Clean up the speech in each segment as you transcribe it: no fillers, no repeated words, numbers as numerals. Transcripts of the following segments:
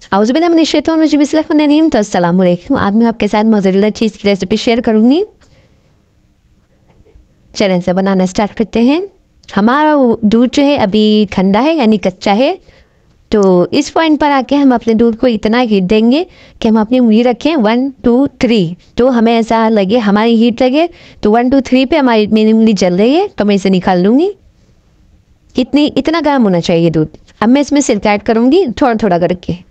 आउज़ुबिल्लाहिमिनश्शैतानिर्रजीम तो अस्सलाम वालेकुम। आज मैं आपके साथ मोज़रेला चीज़ की रेसिपी शेयर करूँगी। चलें से बनाना स्टार्ट करते हैं। हमारा दूध जो है अभी ठंडा है यानी कच्चा है, तो इस पॉइंट पर आके हम अपने दूध को इतना हीट देंगे कि हम अपनी उंगली रखें 1 2 3, तो हमें ऐसा लगे हमारी हीट लगे तो 1 2 3 पे हमारी मेरी उंगली जल रही है, तो मैं इसे निकाल लूँगी। इतना गर्म होना चाहिए दूध। अब मैं इसमें सिरका ऐड करूँगी थोड़ा थोड़ा करके।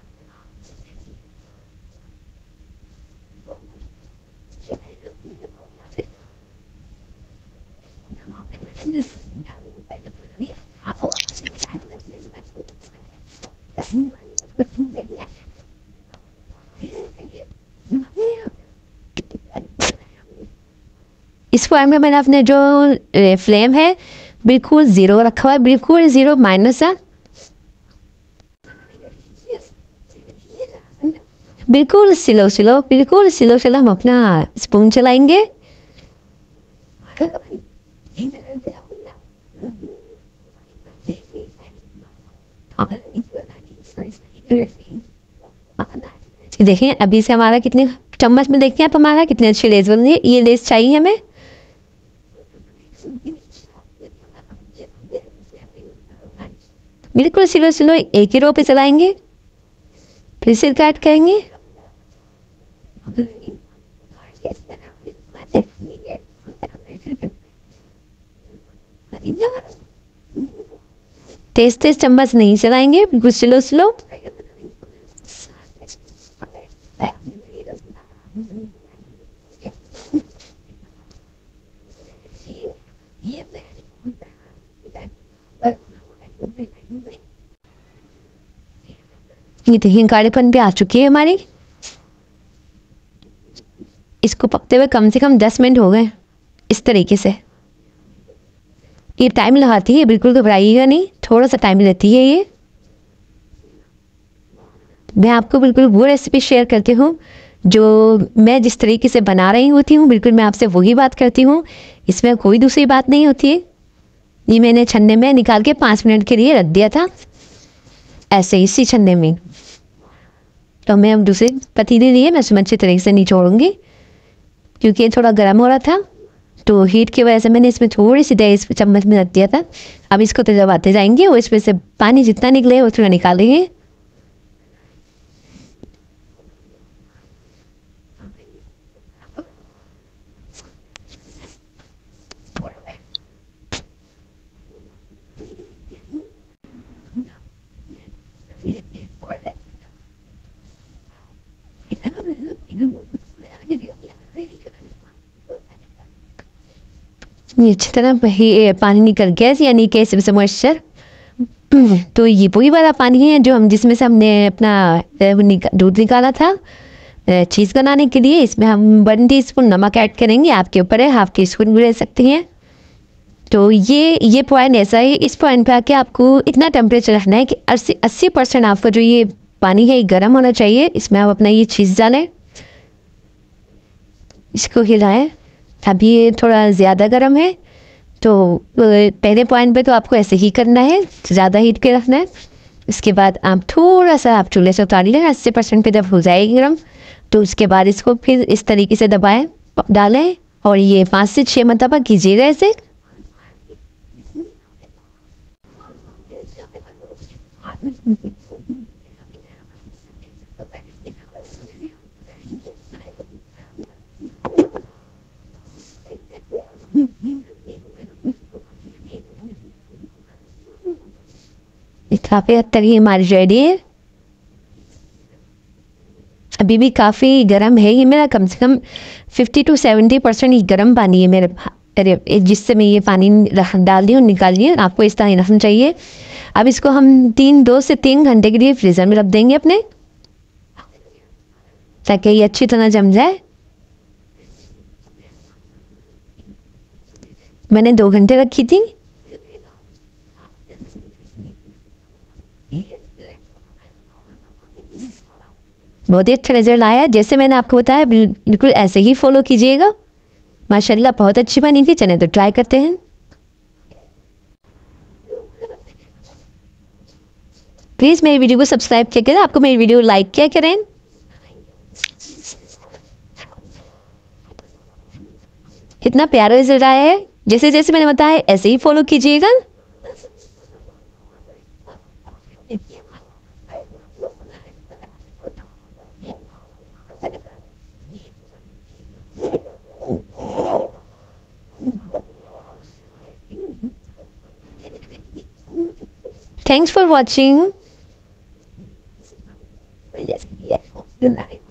इस पॉइंट में मैंने अपने जो फ्लेम है बिल्कुल ज़ीरो रखा हुआ है, बिल्कुल ज़ीरो माइनस है, बिल्कुल स्लो स्लो, बिल्कुल स्लो स्लो हम अपना स्पून चलाएंगे। देखें अभी से हमारा कितने चम्मच में देखते हैं आप हमारा कितने अच्छे लेस बन रही है। ये लेस चाहिए हमें। बिल्कुल स्लो स्लो एक ही रो पे चलाएंगे, फिर से काट करेंगे। तेज तेज चम्मच नहीं चलाएंगे, बिल्कुल स्लो स्लो। ये देखिए कालेपन पे आ चुकी है हमारी। इसको पकते हुए कम से कम 10 मिनट हो गए। इस तरीके से ये टाइम लगाती है, बिल्कुल घबराइएगा नहीं, थोड़ा सा टाइम लेती है ये। मैं आपको बिल्कुल वो रेसिपी शेयर करती हूँ जो मैं जिस तरीके से बना रही होती हूँ, बिल्कुल मैं आपसे वही बात करती हूँ। इसमें कोई दूसरी बात नहीं होती है। ये मैंने छन्ने में निकाल के 5 मिनट के लिए रख दिया था, ऐसे इसी छन्ने में। तो मैं अब दूसरे पतीले लिए मैं इसमें अच्छे तरीके से निचोड़ूंगी, क्योंकि ये थोड़ा गर्म हो रहा था, तो हीट की वजह से मैंने इसमें थोड़ी सी देर इस चम्मच में रख दिया था। अब इसको तो दबाते जाएंगे और इसमें से पानी जितना निकले वो थोड़ा निकालेंगे। ये अच्छी तरह ही पानी निकल गया, यानी कि इसमें मॉइस्चर। तो ये वही वाला पानी है जो हम जिसमें से हमने अपना दूध निकाला था चीज़ बनाने के लिए। इसमें हम 1 टीस्पून नमक ऐड करेंगे, आपके ऊपर है, हाफ टी स्पून भी ले सकते हैं। तो ये पॉइंट ऐसा है, इस पॉइंट पे आके आपको इतना टेम्परेचर रखना है कि 80% आपका जो ये पानी है ये गर्म होना चाहिए। इसमें आप अपना ये चीज़ डालें, इसको हिलाएं। अभी ये थोड़ा ज़्यादा गर्म है, तो पहले पॉइंट पे तो आपको ऐसे ही करना है, ज़्यादा हीट के रखना है। इसके बाद आप थोड़ा सा आप चूल्हे से उतार लें 80% पे। जब हो जाएगी गर्म तो उसके बाद इसको फिर इस तरीके से दबाएं, डालें और ये 5 से 6 मरतबा कीजिएगा ऐसे। काफ़ी हद तक ये हमारी रेडी है। अभी भी काफ़ी गर्म है ये मेरा, कम से कम 50 to 70% ही गर्म पानी है मेरे, अरे जिससे मैं ये पानी डाल दी और निकाल दी। आपको इस तरह रखना चाहिए। अब इसको हम 2 से 3 घंटे के लिए फ्रीज़र में रख देंगे अपने, ताकि ये अच्छी तरह जम जाए। मैंने 2 घंटे रखी थी। बहुत ही अच्छा रिजल्ट आया, जैसे मैंने आपको बताया बिल्कुल ऐसे ही फॉलो कीजिएगा। माशाल्लाह बहुत अच्छी बनी थी। चलें तो ट्राई करते हैं। प्लीज़ मेरी वीडियो को सब्सक्राइब किया करें, आपको मेरी वीडियो लाइक किया करें। कितना प्यारा रिजल्ट आया है, जैसे जैसे मैंने बताया ऐसे ही फॉलो कीजिएगा। Thanks for watching. Good night.